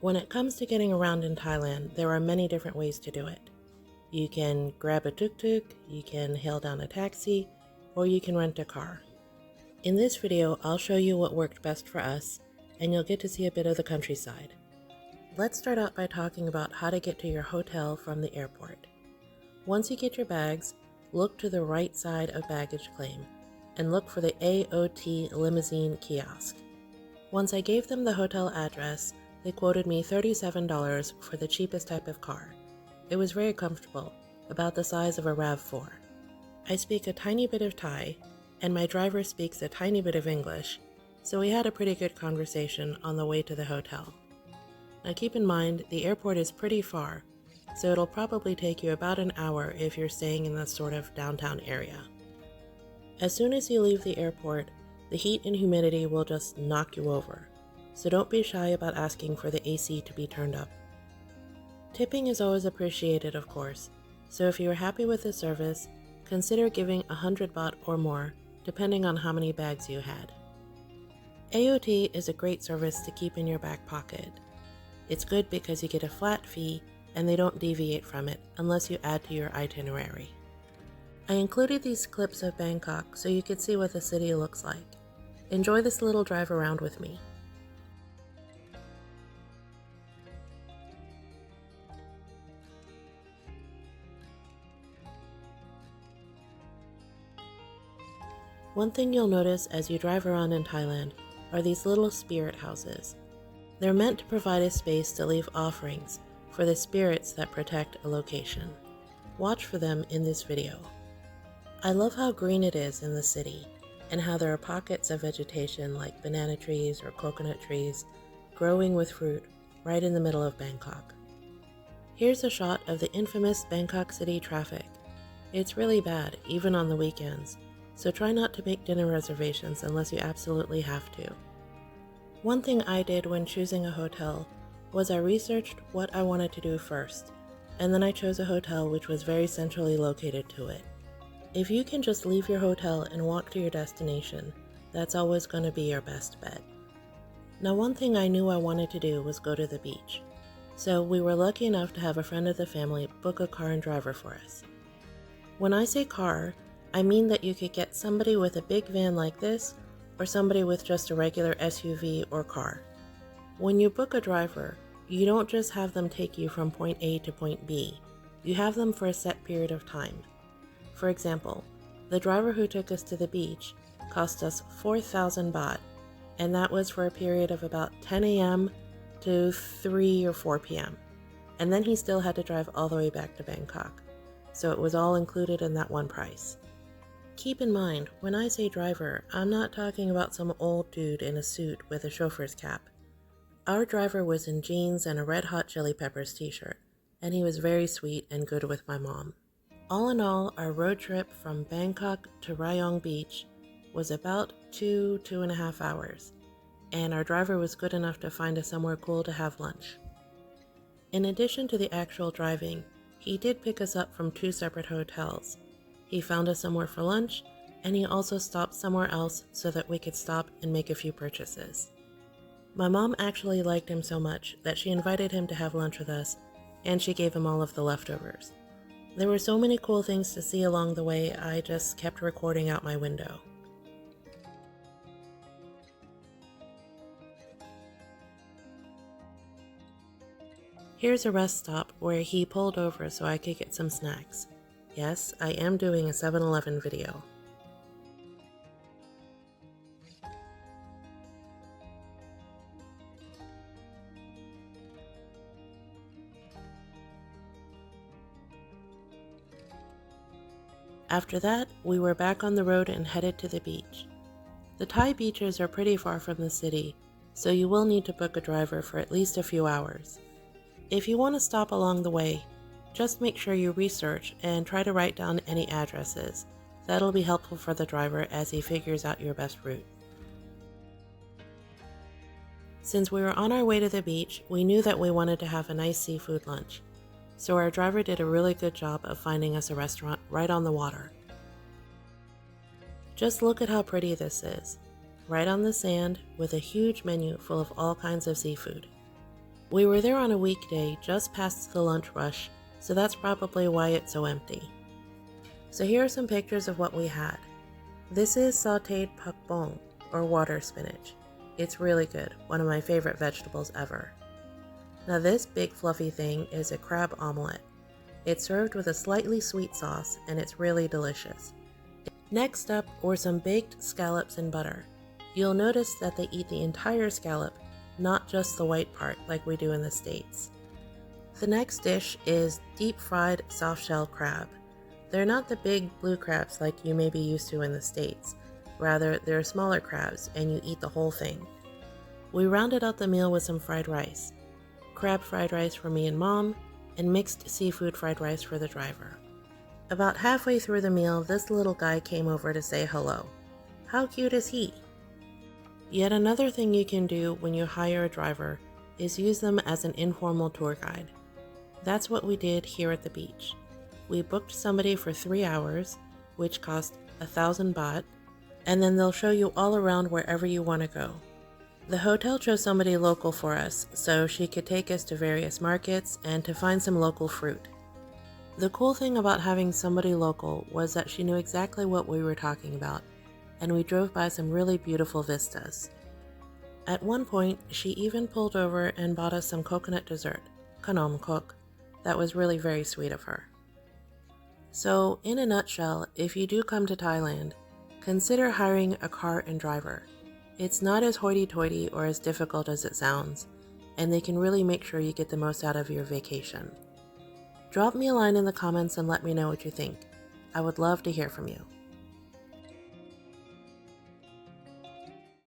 When it comes to getting around in Thailand, there are many different ways to do it. You can grab a tuk-tuk, you can hail down a taxi, or you can rent a car. In this video, I'll show you what worked best for us, and you'll get to see a bit of the countryside. Let's start out by talking about how to get to your hotel from the airport. Once you get your bags, look to the right side of baggage claim, and look for the AOT limousine kiosk. Once I gave them the hotel address, they quoted me $37 for the cheapest type of car. It was very comfortable, about the size of a RAV4. I speak a tiny bit of Thai, and my driver speaks a tiny bit of English, so we had a pretty good conversation on the way to the hotel. Now keep in mind, the airport is pretty far, so it'll probably take you about an hour if you're staying in that sort of downtown area. As soon as you leave the airport, the heat and humidity will just knock you over, so don't be shy about asking for the AC to be turned up. Tipping is always appreciated, of course, so if you are happy with the service, consider giving 100 baht or more, depending on how many bags you had. AOT is a great service to keep in your back pocket. It's good because you get a flat fee and they don't deviate from it unless you add to your itinerary. I included these clips of Bangkok so you could see what the city looks like. Enjoy this little drive around with me. One thing you'll notice as you drive around in Thailand are these little spirit houses. They're meant to provide a space to leave offerings for the spirits that protect a location. Watch for them in this video. I love how green it is in the city and how there are pockets of vegetation like banana trees or coconut trees growing with fruit right in the middle of Bangkok. Here's a shot of the infamous Bangkok city traffic. It's really bad, even on the weekends, so try not to make dinner reservations unless you absolutely have to. One thing I did when choosing a hotel was I researched what I wanted to do first, and then I chose a hotel which was very centrally located to it. If you can just leave your hotel and walk to your destination, that's always going to be your best bet. Now, one thing I knew I wanted to do was go to the beach, so we were lucky enough to have a friend of the family book a car and driver for us. When I say car, I mean that you could get somebody with a big van like this, or somebody with just a regular SUV or car. When you book a driver, you don't just have them take you from point A to point B, you have them for a set period of time. For example, the driver who took us to the beach cost us 4,000 baht, and that was for a period of about 10 a.m. to 3 or 4 p.m. And then he still had to drive all the way back to Bangkok, so it was all included in that one price. Keep in mind, when I say driver, I'm not talking about some old dude in a suit with a chauffeur's cap. Our driver was in jeans and a Red Hot Chili Peppers t-shirt, and he was very sweet and good with my mom. All in all, our road trip from Bangkok to Rayong Beach was about 2.5 hours, and our driver was good enough to find us somewhere cool to have lunch. In addition to the actual driving, he did pick us up from 2 separate hotels. He found us somewhere for lunch, and he also stopped somewhere else so that we could stop and make a few purchases. My mom actually liked him so much that she invited him to have lunch with us, and she gave him all of the leftovers. There were so many cool things to see along the way, I just kept recording out my window. Here's a rest stop where he pulled over so I could get some snacks. Yes, I am doing a 7-Eleven video. After that, we were back on the road and headed to the beach. The Thai beaches are pretty far from the city, so you will need to book a driver for at least a few hours. If you want to stop along the way, just make sure you research and try to write down any addresses. That'll be helpful for the driver as he figures out your best route. Since we were on our way to the beach, we knew that we wanted to have a nice seafood lunch, so our driver did a really good job of finding us a restaurant right on the water. Just look at how pretty this is, right on the sand with a huge menu full of all kinds of seafood. We were there on a weekday just past the lunch rush, so that's probably why it's so empty. So here are some pictures of what we had. This is sautéed pak bong, or water spinach. It's really good, one of my favorite vegetables ever. Now this big fluffy thing is a crab omelette. It's served with a slightly sweet sauce and it's really delicious. Next up were some baked scallops in butter. You'll notice that they eat the entire scallop, not just the white part like we do in the States. The next dish is deep fried soft shell crab. They're not the big blue crabs like you may be used to in the States. Rather, they're smaller crabs and you eat the whole thing. We rounded out the meal with some fried rice. Crab fried rice for me and Mom, and mixed seafood fried rice for the driver. About halfway through the meal, this little guy came over to say hello. How cute is he? Yet another thing you can do when you hire a driver is use them as an informal tour guide. That's what we did here at the beach. We booked somebody for 3 hours, which cost 1,000 baht, and then they'll show you all around wherever you want to go. The hotel chose somebody local for us, so she could take us to various markets and to find some local fruit. The cool thing about having somebody local was that she knew exactly what we were talking about, and we drove by some really beautiful vistas. At one point, she even pulled over and bought us some coconut dessert, khanom kok. That was really very sweet of her. So, in a nutshell, if you do come to Thailand, consider hiring a car and driver. It's not as hoity-toity or as difficult as it sounds, and they can really make sure you get the most out of your vacation. Drop me a line in the comments and let me know what you think. I would love to hear from you.